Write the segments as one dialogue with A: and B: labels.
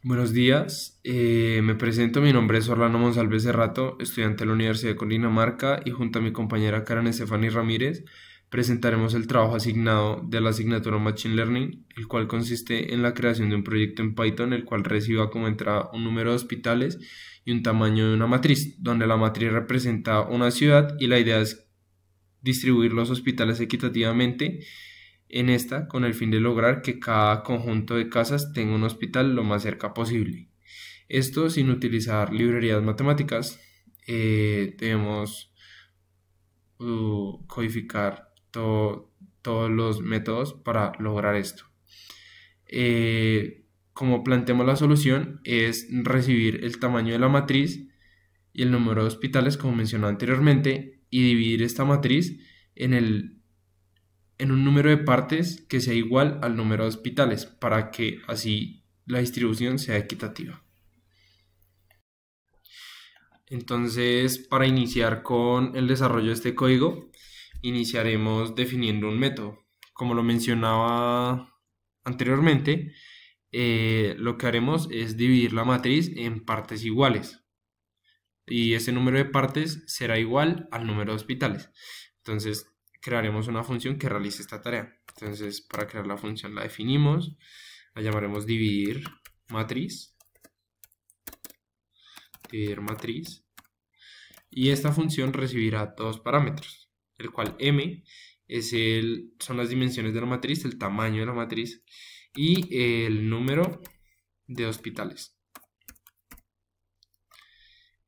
A: Buenos días, me presento, mi nombre es Orlando Monsalve Cerrato, estudiante de la Universidad de Cundinamarca y junto a mi compañera Karen Estefany Ramírez presentaremos el trabajo asignado de la asignatura Machine Learning, el cual consiste en la creación de un proyecto en Python, el cual reciba como entrada un número de hospitales y un tamaño de una matriz, donde la matriz representa una ciudad y la idea es distribuir los hospitales equitativamente en esta con el fin de lograr que cada conjunto de casas tenga un hospital lo más cerca posible. Esto sin utilizar librerías matemáticas. Debemos codificar todos los métodos para lograr esto. Como planteamos la solución es recibir el tamaño de la matriz y el número de hospitales como mencioné anteriormente y dividir esta matriz en un número de partes que sea igual al número de hospitales para que así la distribución sea equitativa. Entonces, para iniciar con el desarrollo de este código, iniciaremos definiendo un método. Como lo mencionaba anteriormente, lo que haremos es dividir la matriz en partes iguales y ese número de partes será igual al número de hospitales. Entonces, crearemos una función que realice esta tarea. Entonces, para crear la función la definimos, la llamaremos dividir matriz, y esta función recibirá dos parámetros, el cual m son las dimensiones de la matriz, el tamaño de la matriz y el número de hospitales.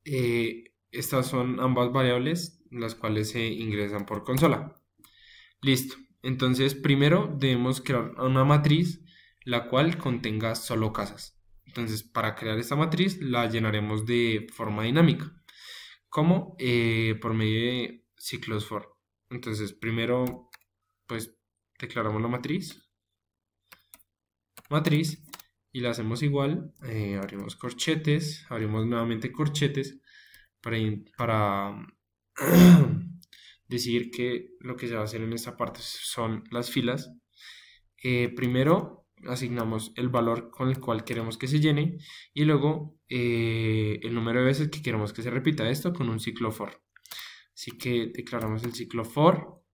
A: Estas son ambas variables las cuales se ingresan por consola. Listo, entonces primero debemos crear una matriz la cual contenga solo casas. Entonces para crear esta matriz la llenaremos de forma dinámica, como por medio de ciclos for. Entonces primero pues declaramos la matriz y la hacemos igual, abrimos corchetes, abrimos nuevamente corchetes para decir que lo que se va a hacer en esta parte son las filas. Primero asignamos el valor con el cual queremos que se llene y luego el número de veces que queremos que se repita esto con un ciclo for. Así que declaramos el ciclo for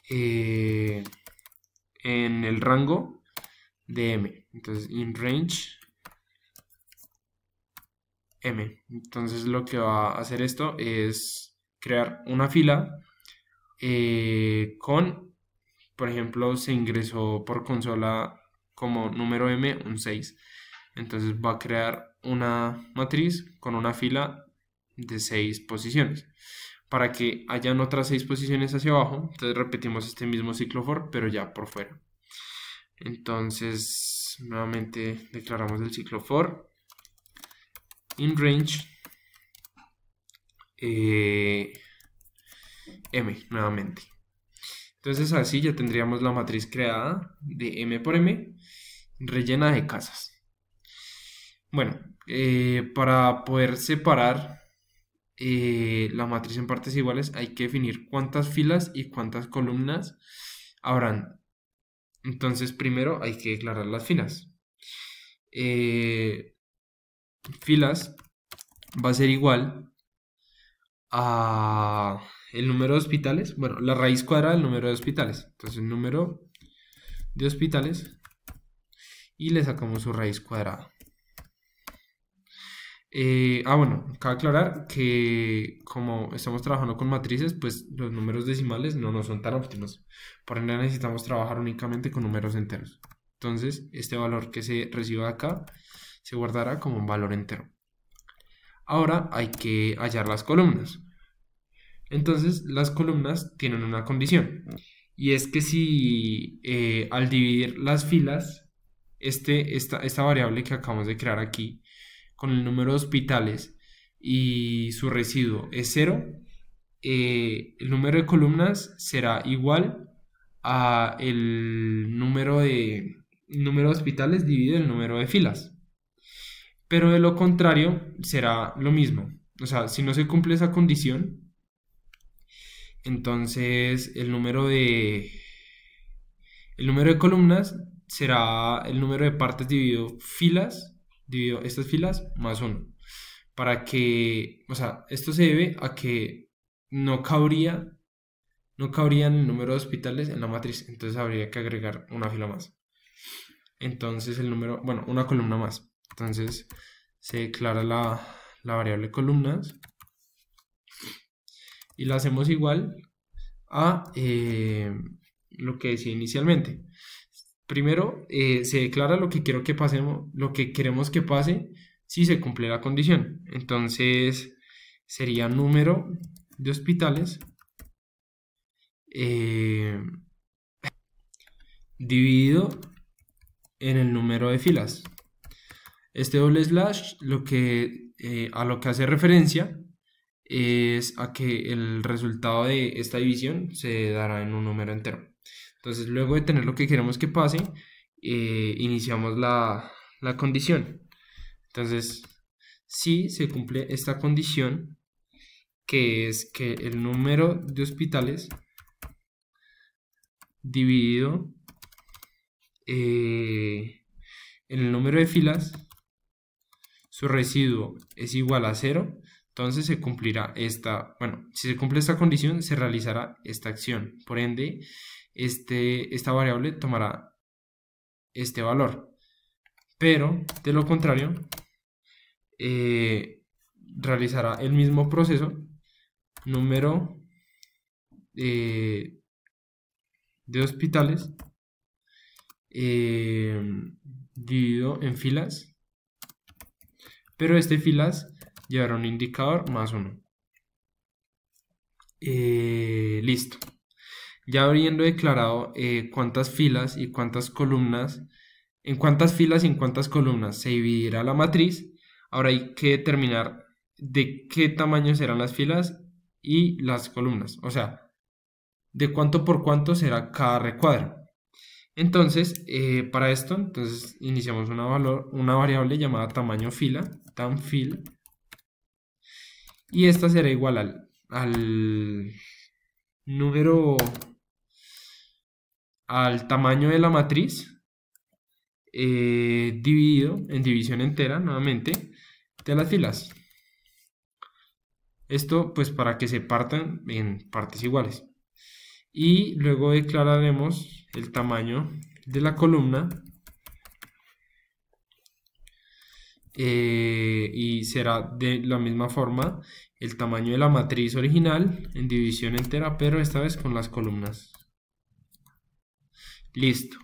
A: en el rango de m. Entonces in range m. Entonces lo que va a hacer esto es crear una fila con, por ejemplo, se ingresó por consola como número m un 6. Entonces va a crear una matriz con una fila de 6 posiciones. Para que hayan otras 6 posiciones hacia abajo, entonces repetimos este mismo ciclo for, pero ya por fuera. Entonces, nuevamente declaramos el ciclo for in range m nuevamente. Entonces así ya tendríamos la matriz creada de m por m rellena de casas. Bueno, para poder separar la matriz en partes iguales hay que definir cuántas filas y cuántas columnas habrán. Entonces primero hay que declarar las filas. Filas va a ser igual a el número de hospitales, bueno, la raíz cuadrada del número de hospitales. Entonces el número de hospitales y le sacamos su raíz cuadrada. Bueno, cabe aclarar que como estamos trabajando con matrices, pues los números decimales no nos son tan óptimos. Por ende necesitamos trabajar únicamente con números enteros. Entonces este valor que se reciba acá se guardará como un valor entero. Ahora hay que hallar las columnas. Entonces las columnas tienen una condición. Y es que si al dividir las filas, esta variable que acabamos de crear aquí, con el número de hospitales y su residuo es 0, el número de columnas será igual a el número de hospitales dividido el número de filas. Pero de lo contrario será lo mismo. O sea, si no se cumple esa condición, entonces el número de columnas será el número de partes dividido filas divido estas filas más 1. Para que, o sea, esto se debe a que no cabrían el número de hospitales en la matriz, entonces habría que agregar una fila más. Entonces el número, bueno, una columna más. Entonces se declara la variable columnas y la hacemos igual a lo que decía inicialmente. Primero se declara lo que quiero que pasemos, lo que queremos que pase si se cumple la condición. Entonces sería número de hospitales dividido en el número de filas. Este doble slash a lo que hace referencia es a que el resultado de esta división se dará en un número entero. Entonces, luego de tener lo que queremos que pase, iniciamos la condición. Entonces, si se cumple esta condición, que es que el número de hospitales dividido en el número de filas, su residuo es igual a 0, entonces se cumplirá si se cumple esta condición, se realizará esta acción. Por ende, esta variable tomará este valor. Pero, de lo contrario, realizará el mismo proceso, número de hospitales dividido en filas, pero filas llevará un indicador más 1. Listo. Ya habiendo declarado cuántas filas y cuántas columnas, en cuántas filas y en cuántas columnas se dividirá la matriz, ahora hay que determinar de qué tamaño serán las filas y las columnas, o sea, de cuánto por cuánto será cada recuadro. Entonces, para esto, iniciamos una variable llamada tamaño fila, tamFil, y esta será igual al número, al tamaño de la matriz, dividido en división entera, nuevamente, de las filas. Esto pues para que se partan en partes iguales. Y luego declararemos el tamaño de la columna y será de la misma forma el tamaño de la matriz original en división entera, pero esta vez con las columnas. Listo.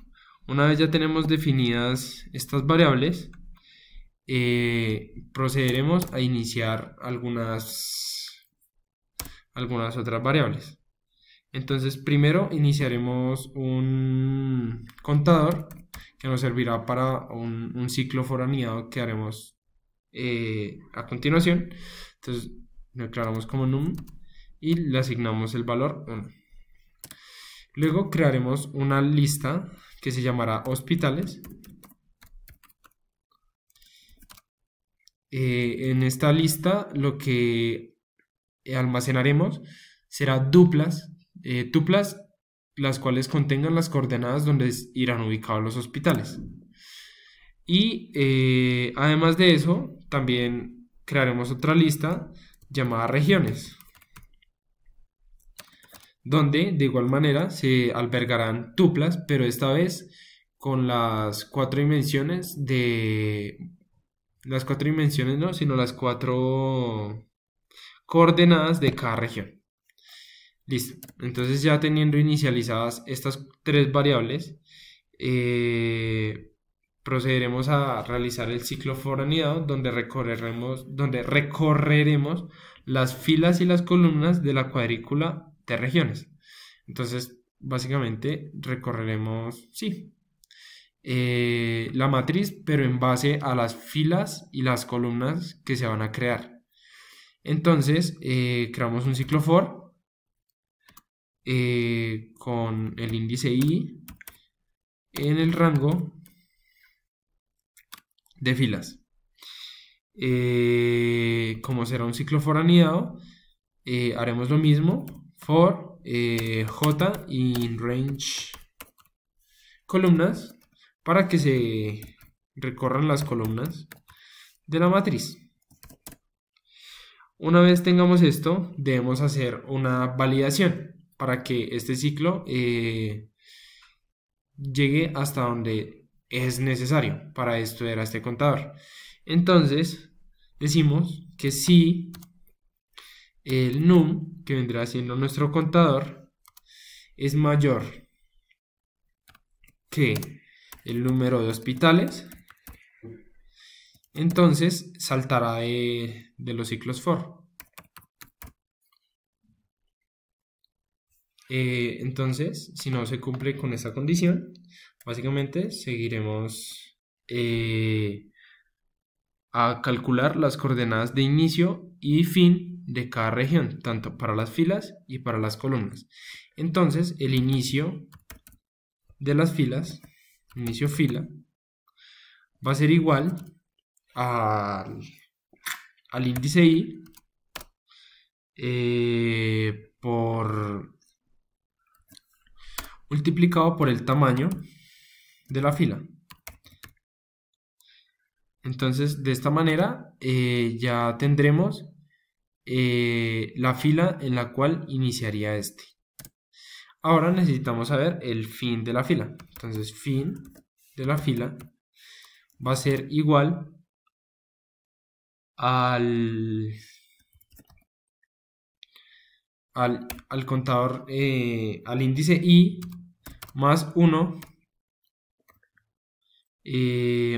A: Una vez ya tenemos definidas estas variables, procederemos a iniciar algunas otras variables. Entonces, primero iniciaremos un contador que nos servirá para un ciclo foraneado que haremos a continuación. Entonces, lo declaramos como num y le asignamos el valor 1. Luego crearemos una lista que se llamará hospitales. En esta lista lo que almacenaremos será tuplas, las cuales contengan las coordenadas donde irán ubicados los hospitales. Y además de eso, también crearemos otra lista llamada regiones, donde de igual manera se albergarán tuplas, pero esta vez con las 4 dimensiones no, sino las 4 coordenadas de cada región. Listo, entonces ya teniendo inicializadas estas 3 variables, procederemos a realizar el ciclo foraneado donde recorreremos las filas y las columnas de la cuadrícula de regiones. Entonces, básicamente recorreremos, la matriz, pero en base a las filas y las columnas que se van a crear. Entonces, creamos un ciclo for con el índice i en el rango de filas. Como será un ciclo for anidado, haremos lo mismo, for j in range columnas, para que se recorran las columnas de la matriz. Una vez tengamos esto, debemos hacer una validación para que este ciclo llegue hasta donde es necesario para estudiar a este contador. Entonces, decimos que si el num, que vendrá siendo nuestro contador, es mayor que el número de hospitales, entonces saltará de los ciclos for. Entonces, si no se cumple con esa condición, básicamente seguiremos a calcular las coordenadas de inicio y fin de cada región, tanto para las filas y para las columnas. Entonces, el inicio de las filas, inicio fila, va a ser igual al índice i multiplicado por el tamaño de la fila. Entonces, de esta manera ya tendremos la fila en la cual iniciaría este. Ahora necesitamos saber el fin de la fila. Entonces, fin de la fila va a ser igual al contador, al índice i más 1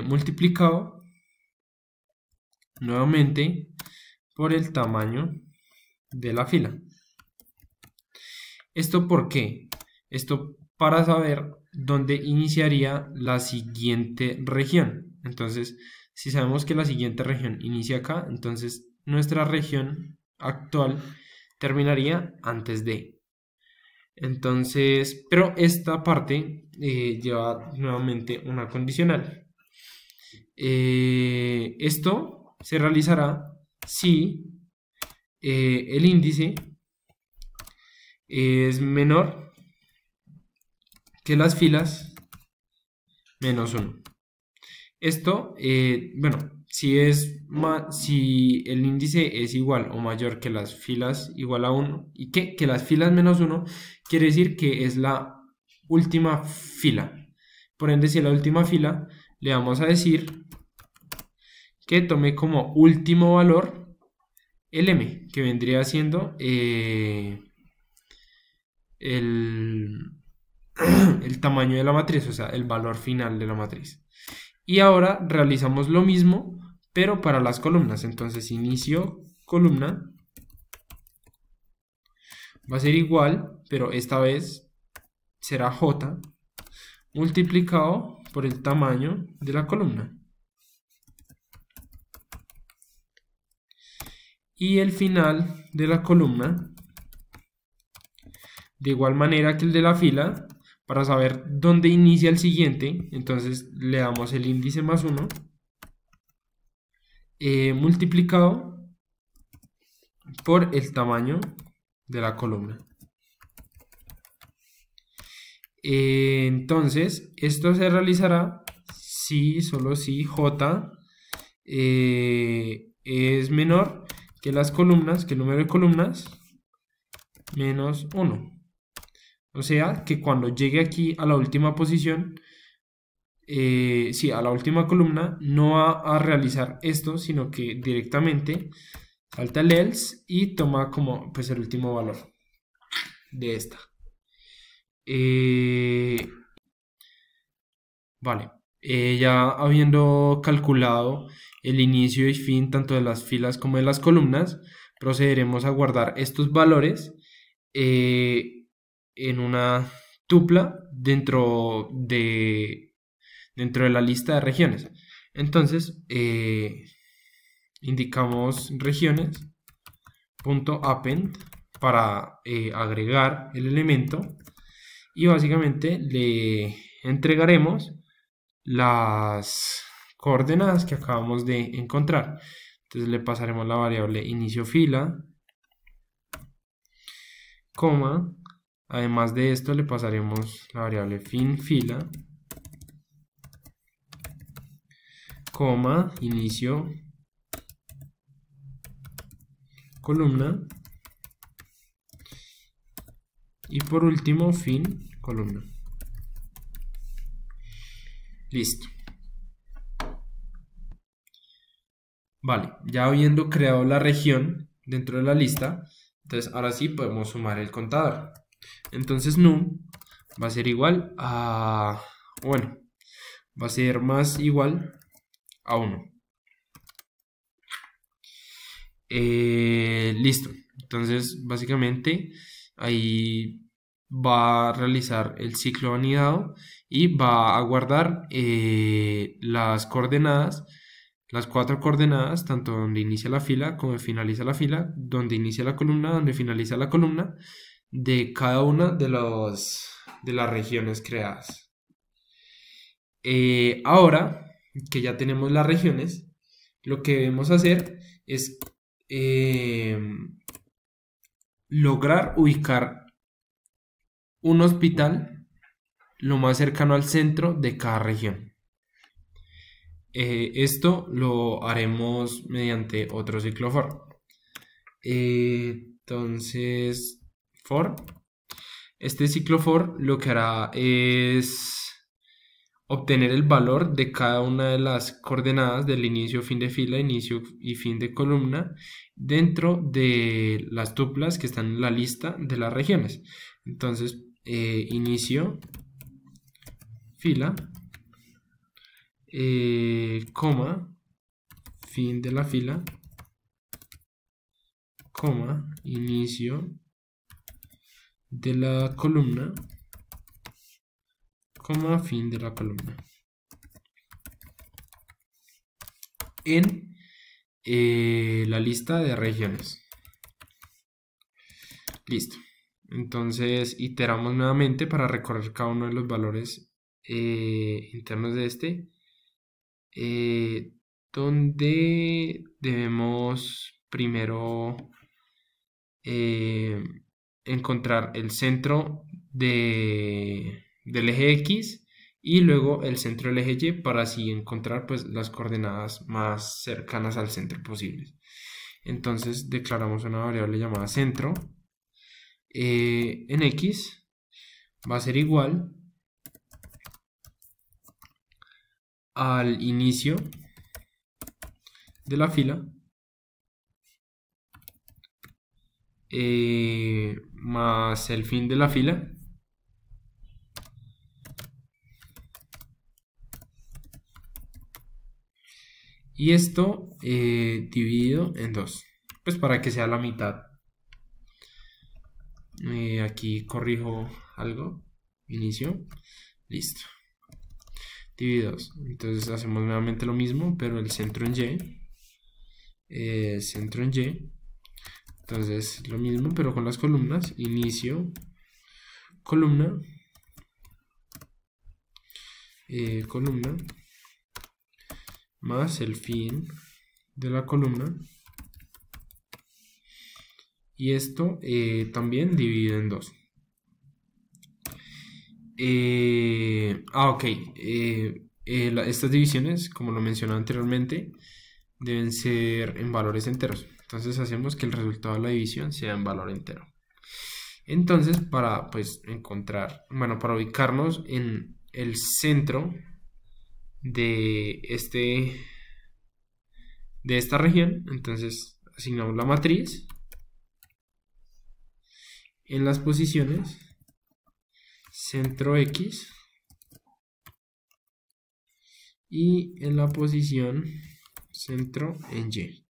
A: multiplicado nuevamente por el tamaño de la fila. ¿Esto por qué? Esto para saber dónde iniciaría la siguiente región. Entonces, si sabemos que la siguiente región inicia acá, entonces nuestra región actual terminaría antes de. Entonces, pero esta parte lleva nuevamente una condicional. Esto se realizará si el índice es menor que las filas menos 1. Esto, bueno, si el índice es igual o mayor que las filas igual a 1 y que las filas menos 1 quiere decir que es la última fila. Por ende, si es la última fila, le vamos a decir que tome como último valor el m, que vendría siendo el tamaño de la matriz, o sea, el valor final de la matriz. Y ahora realizamos lo mismo, pero para las columnas. Entonces, inicio columna va a ser igual, pero esta vez será j multiplicado por el tamaño de la columna. Y el final de la columna, de igual manera que el de la fila, para saber dónde inicia el siguiente, entonces le damos el índice más 1 multiplicado por el tamaño de la columna. Entonces, esto se realizará si, solo si j es menor que las columnas, que el número de columnas menos 1. O sea, que cuando llegue aquí a la última posición, sí, a la última columna, no va a realizar esto, sino que directamente salta el else y toma como pues el último valor de esta. Vale, ya habiendo calculado el inicio y fin tanto de las filas como de las columnas, procederemos a guardar estos valores en una tupla dentro de la lista de regiones. Entonces, indicamos regiones.append para agregar el elemento y básicamente le entregaremos las coordenadas que acabamos de encontrar. Entonces le pasaremos la variable inicio fila, coma, además de esto le pasaremos la variable fin fila, coma, inicio columna. Y por último, fin, columna. Listo. Vale, ya habiendo creado la región dentro de la lista, entonces ahora sí podemos sumar el contador. Entonces num va a ser igual a, bueno, va a ser más igual a 1. Listo. Entonces básicamente ahí va a realizar el ciclo anidado y va a guardar las coordenadas, las 4 coordenadas, tanto donde inicia la fila como finaliza la fila, donde inicia la columna, donde finaliza la columna, de cada una de las regiones creadas. Ahora que ya tenemos las regiones, lo que debemos hacer es lograr ubicar un hospital lo más cercano al centro de cada región. Esto lo haremos mediante otro ciclo for. Entonces, for. Este ciclo for lo que hará es obtener el valor de cada una de las coordenadas del inicio, fin de fila, inicio y fin de columna dentro de las tuplas que están en la lista de las regiones. Entonces, inicio, fila, coma, fin de la fila, coma, inicio de la columna, coma, fin de la columna. En la lista de regiones. Listo. Entonces iteramos nuevamente para recorrer cada uno de los valores internos de este. Donde debemos primero encontrar el centro del eje X y luego el centro del eje Y para así encontrar pues las coordenadas más cercanas al centro posibles. Entonces declaramos una variable llamada centro en X va a ser igual al inicio de la fila más el fin de la fila y esto dividido en 2, pues para que sea la mitad. Aquí corrijo algo, inicio, listo, divididos. Entonces hacemos nuevamente lo mismo, pero el centro en Y, centro en Y. Entonces lo mismo, pero con las columnas, inicio, columna, columna, más el fin de la columna. Y esto también dividido en 2. Ok. Estas divisiones, como lo mencioné anteriormente, deben ser en valores enteros. Entonces hacemos que el resultado de la división sea en valor entero. Entonces, para pues encontrar, bueno, para ubicarnos en el centro de esta región, entonces asignamos la matriz en las posiciones centro X y en la posición centro en Y.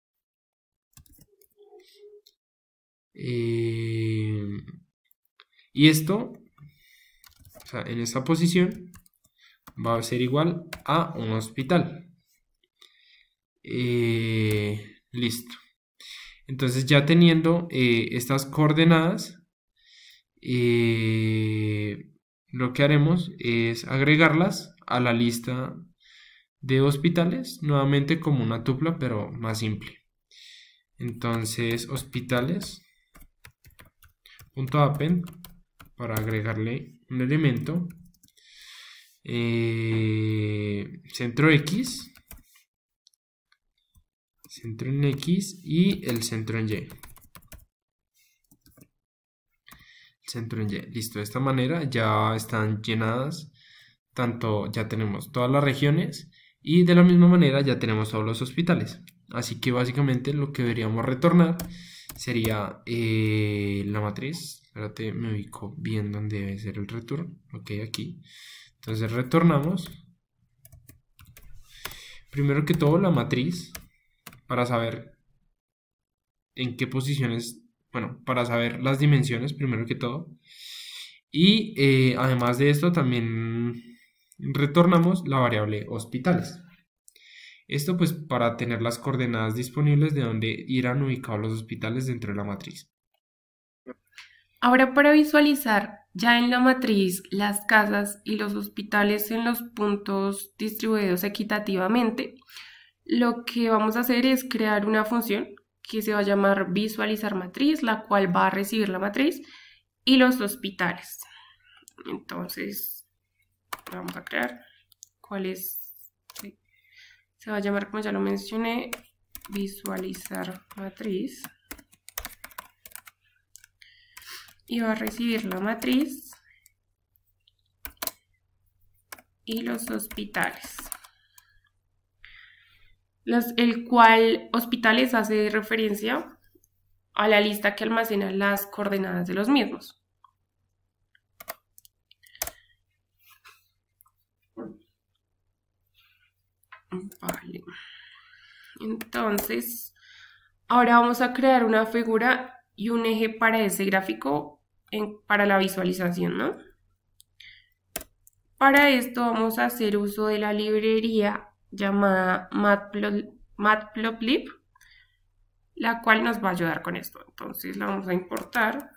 A: Y esto, o sea, en esta posición va a ser igual a un hospital. Listo. Entonces ya teniendo estas coordenadas, lo que haremos es agregarlas a la lista de hospitales, nuevamente como una tupla, pero más simple. Entonces, hospitales.append para agregarle un elemento, centro X, centro en X y el centro en Y. centro en Y. Listo, de esta manera ya están llenadas, tanto ya tenemos todas las regiones y de la misma manera ya tenemos todos los hospitales. Así que básicamente lo que deberíamos retornar sería la matriz. Espérate, me ubico bien donde debe ser el return. Ok, aquí. Entonces retornamos. Primero que todo la matriz para saber en qué posiciones, bueno, para saber las dimensiones primero que todo. Y además de esto también retornamos la variable hospitales. Esto pues para tener las coordenadas disponibles de donde irán ubicados los hospitales dentro de la matriz.
B: Ahora para visualizar ya en la matriz las casas y los hospitales en los puntos distribuidos equitativamente, lo que vamos a hacer es crear una función que se va a llamar visualizar matriz, la cual va a recibir la matriz y los hospitales. Entonces, vamos a crear cuál es, se va a llamar, como ya lo mencioné, visualizar matriz. Y va a recibir la matriz y los hospitales. El cual hospitales hace referencia a la lista que almacena las coordenadas de los mismos. Vale. Entonces, ahora vamos a crear una figura y un eje para ese gráfico para la visualización, ¿no? Para esto vamos a hacer uso de la librería llamada Matplotlib, la cual nos va a ayudar con esto. Entonces la vamos a importar.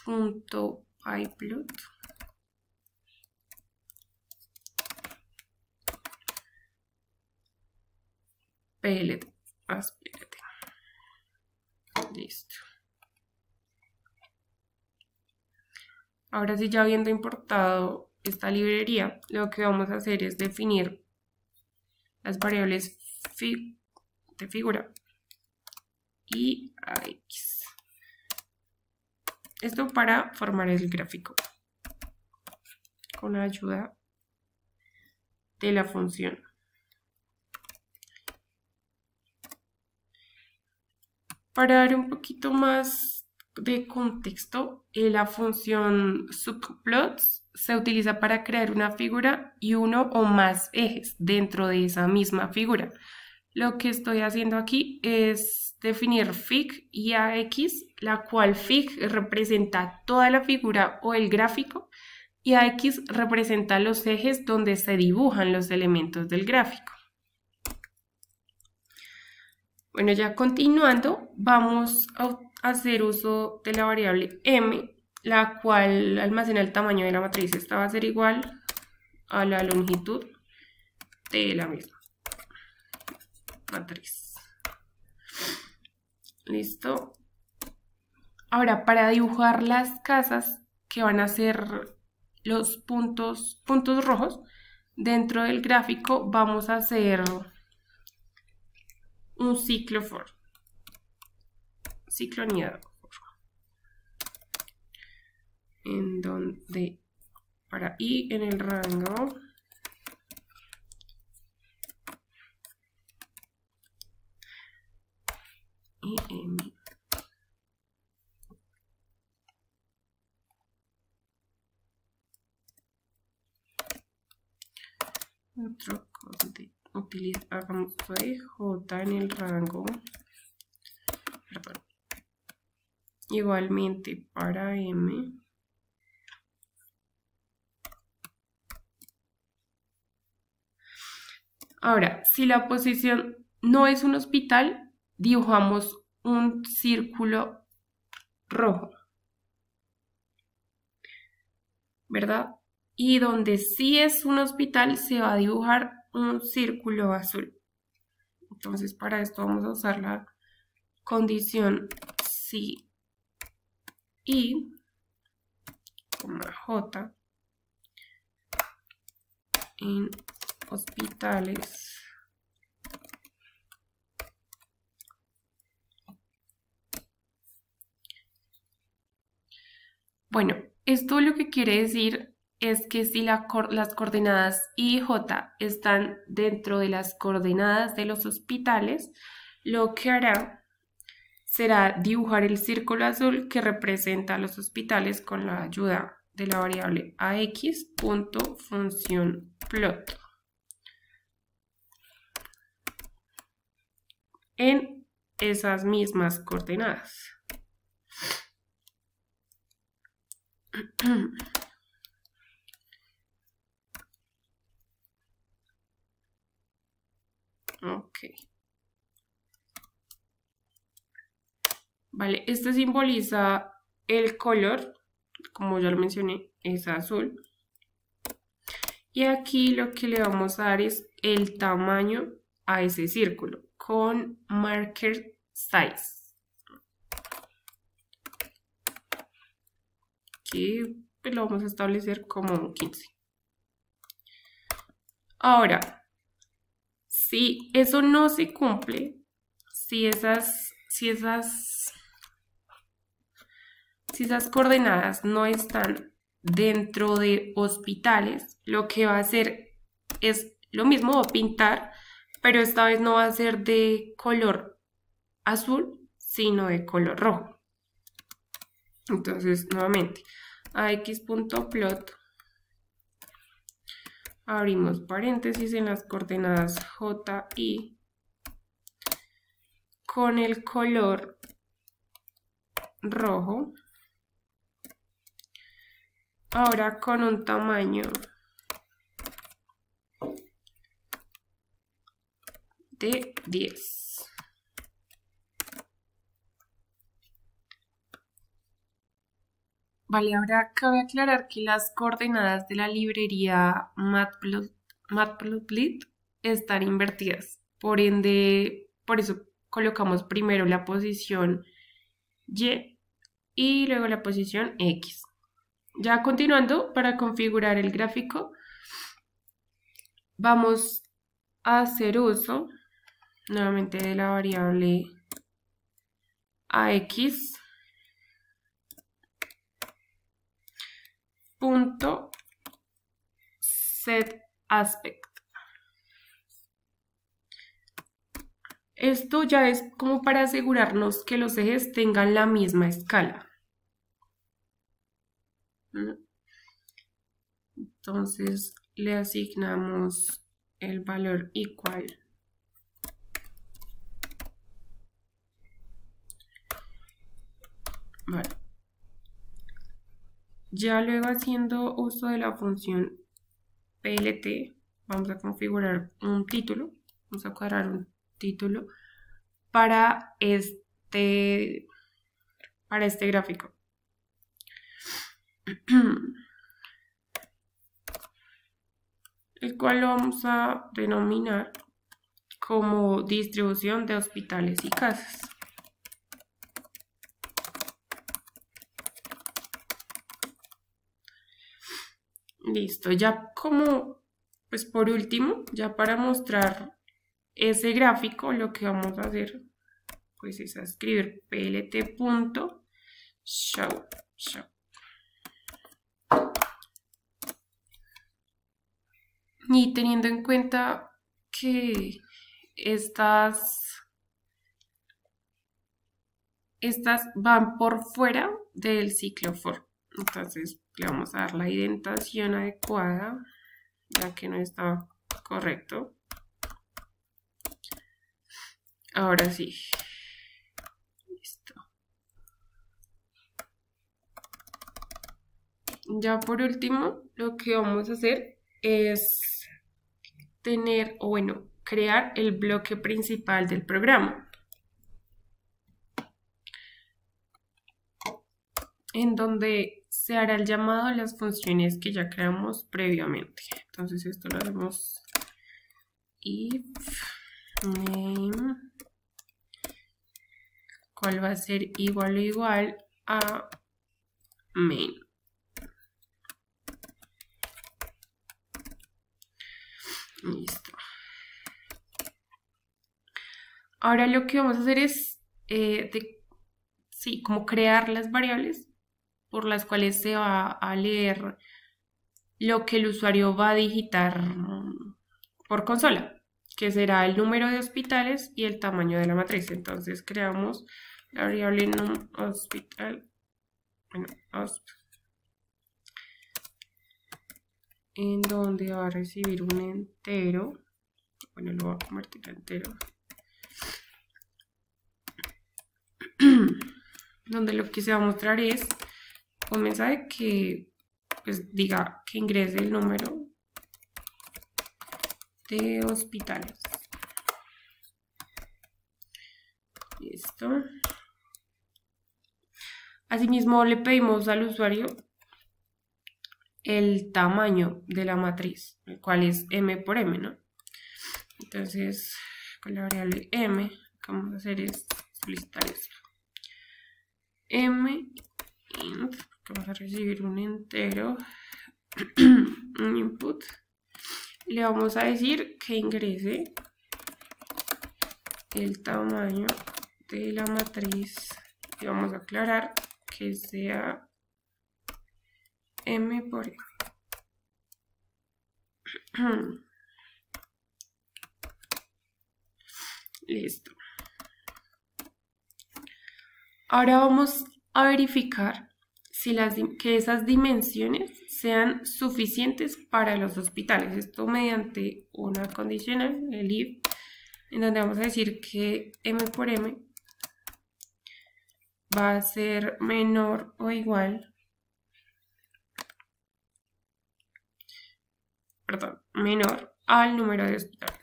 B: .pyplot. Plt. Espérate. Listo. Ahora sí, ya habiendo importado esta librería, lo que vamos a hacer es definir las variables de figura y AX. Esto para formar el gráfico con la ayuda de la función. Para dar un poquito más de contexto, la función subplots se utiliza para crear una figura y uno o más ejes dentro de esa misma figura. Lo que estoy haciendo aquí es definir fig y ax, la cual fig representa toda la figura o el gráfico y ax representa los ejes donde se dibujan los elementos del gráfico. Bueno, ya continuando, vamos a hacer uso de la variable m, la cual almacena el tamaño de la matriz. Esta va a ser igual a la longitud de la misma matriz. Listo. Ahora, para dibujar las casas que van a ser los puntos rojos dentro del gráfico, vamos a hacer un ciclo for, ciclo anidado, en donde para i en el rango y m. Otro hagamos j en el rango, perdón, igualmente para m. Ahora, si la posición no es un hospital, dibujamos un círculo rojo, ¿verdad? Y donde sí es un hospital se va a dibujar un círculo azul. Entonces para esto vamos a usar la condición si i, j en hospitales. Bueno, esto lo que quiere decir es que si las coordenadas I y J están dentro de las coordenadas de los hospitales, lo que hará será dibujar el círculo azul que representa a los hospitales con la ayuda de la variable ax.función_plot en esas mismas coordenadas. Ok. Vale, este simboliza el color, como ya lo mencioné, es azul. Y aquí lo que le vamos a dar es el tamaño a ese círculo con marker size. Aquí pues, lo vamos a establecer como 15. Ahora, si eso no se cumple, si esas coordenadas no están dentro de hospitales, lo que va a hacer es lo mismo, va a pintar, pero esta vez no va a ser de color azul, sino de color rojo. Entonces, nuevamente, ax.plot, abrimos paréntesis en las coordenadas J, I, con el color rojo, ahora con un tamaño de 10. Vale, ahora cabe aclarar que las coordenadas de la librería Matplotlib están invertidas. Por ende, por eso colocamos primero la posición Y luego la posición X. Ya continuando, para configurar el gráfico, vamos a hacer uso nuevamente de la variable ax punto set aspect. Esto ya es como para asegurarnos que los ejes tengan la misma escala. Entonces le asignamos el valor igual vale. Ya luego haciendo uso de la función plt, vamos a configurar un título, vamos a cuadrar un título para este gráfico. El cual lo vamos a denominar como distribución de hospitales y casas. Listo, ya como, pues por último, ya para mostrar ese gráfico, lo que vamos a hacer, pues es a escribir plt.show. Y teniendo en cuenta que estas van por fuera del ciclo for. Entonces le vamos a dar la indentación adecuada, ya que no está correcto. Ahora sí. Listo. Ya por último, lo que vamos a hacer es tener, o bueno, crear el bloque principal del programa, en donde se hará el llamado a las funciones que ya creamos previamente. Entonces esto lo haremos if name, cual va a ser igual o igual a main. Listo. Ahora lo que vamos a hacer es, como crear las variables por las cuales se va a leer lo que el usuario va a digitar por consola, que será el número de hospitales y el tamaño de la matriz. Entonces creamos la variable hospital, en donde va a recibir un entero, lo va a convertir a entero, donde lo que se va a mostrar es un mensaje que pues diga que ingrese el número de hospitales. Listo. Asimismo le pedimos al usuario el tamaño de la matriz, el cual es m por m, ¿no? Entonces, con la variable m, lo que vamos a hacer es solicitar esto. M int, que vamos a recibir un entero, un input. Le vamos a decir que ingrese el tamaño de la matriz y vamos a aclarar que sea m por m. Listo. Ahora vamos a verificar si que esas dimensiones sean suficientes para los hospitales. Esto mediante una condicional, el if, en donde vamos a decir que m por m va a ser menor o igual, menor al número de hospitales.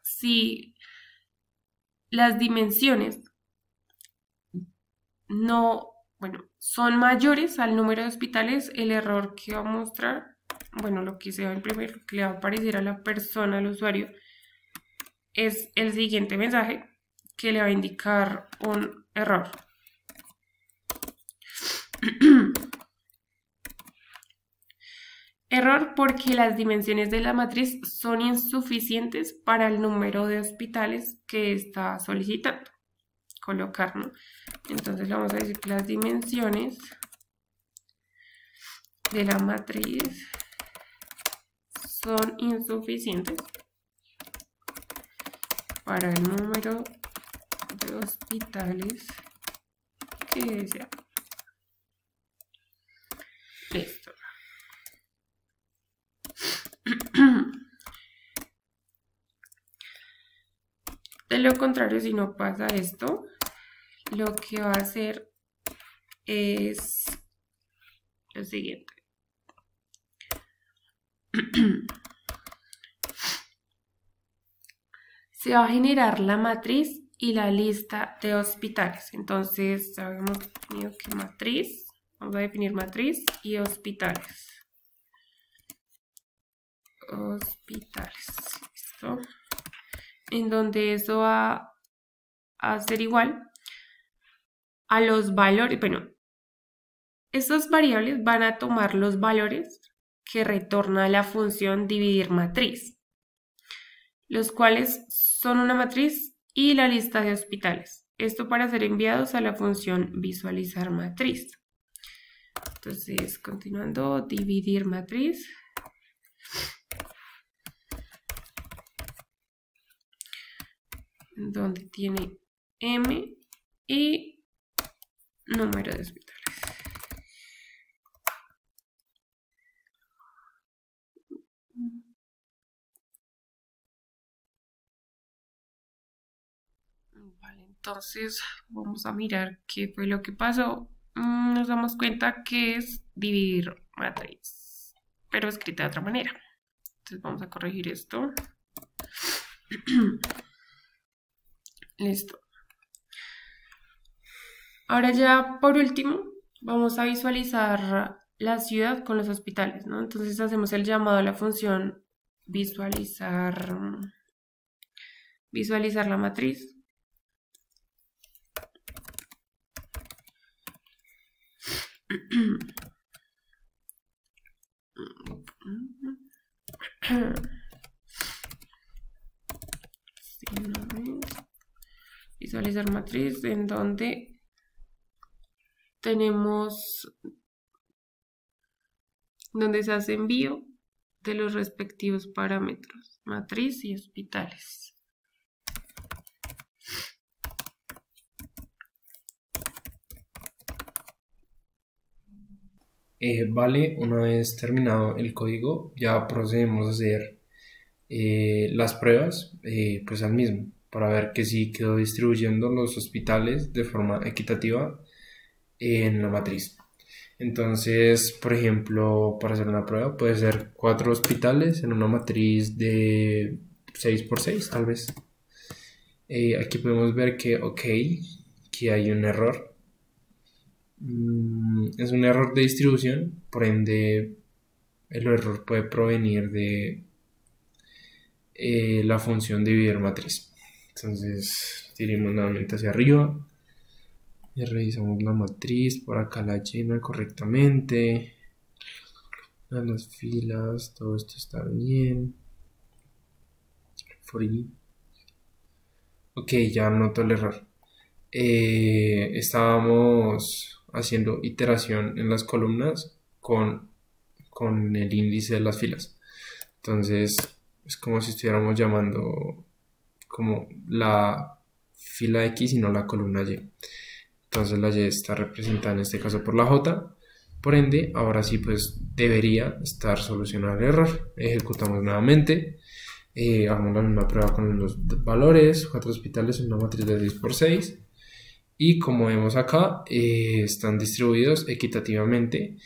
B: Si las dimensiones son mayores al número de hospitales, el error que va a mostrar, lo que se va a imprimir, lo que le va a aparecer a la persona, al usuario, es el siguiente mensaje que le va a indicar un error. Error porque las dimensiones de la matriz son insuficientes para el número de hospitales que está solicitando colocar, ¿no? Entonces le vamos a decir que las dimensiones de la matriz son insuficientes para el número de hospitales que desea. Listo. De lo contrario, si no pasa esto, lo que va a hacer es lo siguiente. Se va a generar la matriz y la lista de hospitales. Entonces, ya hemos definido que matriz, vamos a definir matriz y hospitales. Hospitales, ¿listo? En donde eso va a ser igual a los valores, estas variables van a tomar los valores que retorna la función dividir matriz, los cuales son una matriz y la lista de hospitales. Esto para ser enviados a la función visualizar matriz. Entonces, continuando, dividir matriz. Donde tiene m y número de hospitales. Vale, entonces vamos a mirar qué fue lo que pasó. Nos damos cuenta que es dividir matriz, pero escrita de otra manera. Entonces vamos a corregir esto. Listo. Ahora ya por último vamos a visualizar la ciudad con los hospitales, ¿no? Entonces hacemos el llamado a la función visualizar la matriz. Visualizar matriz en donde tenemos donde se hace envío de los respectivos parámetros, matriz y hospitales.
A: Vale, una vez terminado el código, ya procedemos a hacer las pruebas pues al mismo, para ver que sí quedó distribuyendo los hospitales de forma equitativa en la matriz. Entonces, por ejemplo, para hacer una prueba puede ser 4 hospitales en una matriz de 6×6 tal vez. Aquí podemos ver que que hay un error. Es un error de distribución, por ende el error puede provenir de la función dividir matriz. Entonces tiremos nuevamente hacia arriba y revisamos la matriz. Por acá la llena correctamente, las filas, todo esto está bien. Free. Ok, ya noto el error. Estábamos haciendo iteración en las columnas con el índice de las filas. Entonces es como si estuviéramos llamando como la fila X y no la columna Y. Entonces la Y está representada en este caso por la J. Por ende, ahora sí pues debería estar solucionado el error. Ejecutamos nuevamente. Hagamos la misma prueba con los valores. 4 hospitales en una matriz de 6×6. Y como vemos acá, están distribuidos equitativamente,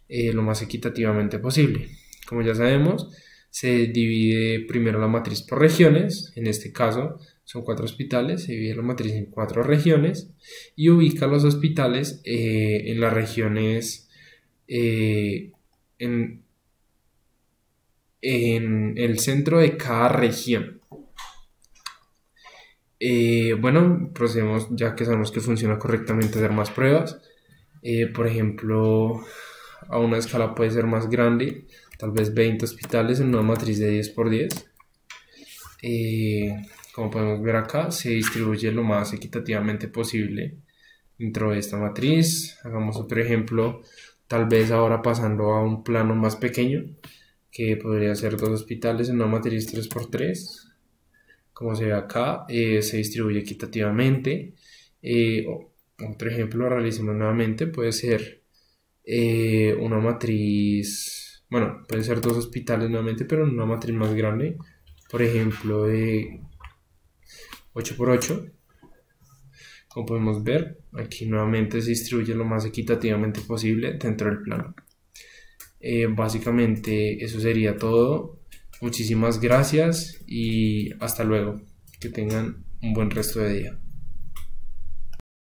A: lo más equitativamente posible. Como ya sabemos, se divide primero la matriz por regiones. En este caso son 4 hospitales, se divide la matriz en 4 regiones y ubica los hospitales en las regiones, en el centro de cada región. Bueno, procedemos, ya que sabemos que funciona correctamente, a hacer más pruebas. Por ejemplo, a una escala puede ser más grande, tal vez 20 hospitales en una matriz de 10×10. Como podemos ver acá, se distribuye lo más equitativamente posible dentro de esta matriz. Hagamos otro ejemplo, tal vez ahora pasando a un plano más pequeño, que podría ser 2 hospitales en una matriz 3×3. Como se ve acá, se distribuye equitativamente. Otro ejemplo, realicemos nuevamente, puede ser una matriz, bueno, puede ser 2 hospitales nuevamente, pero en una matriz más grande, por ejemplo de 8×8. Como podemos ver, aquí nuevamente se distribuye lo más equitativamente posible dentro del plano. Básicamente eso sería todo. Muchísimas gracias y hasta luego. Que tengan un buen resto de día.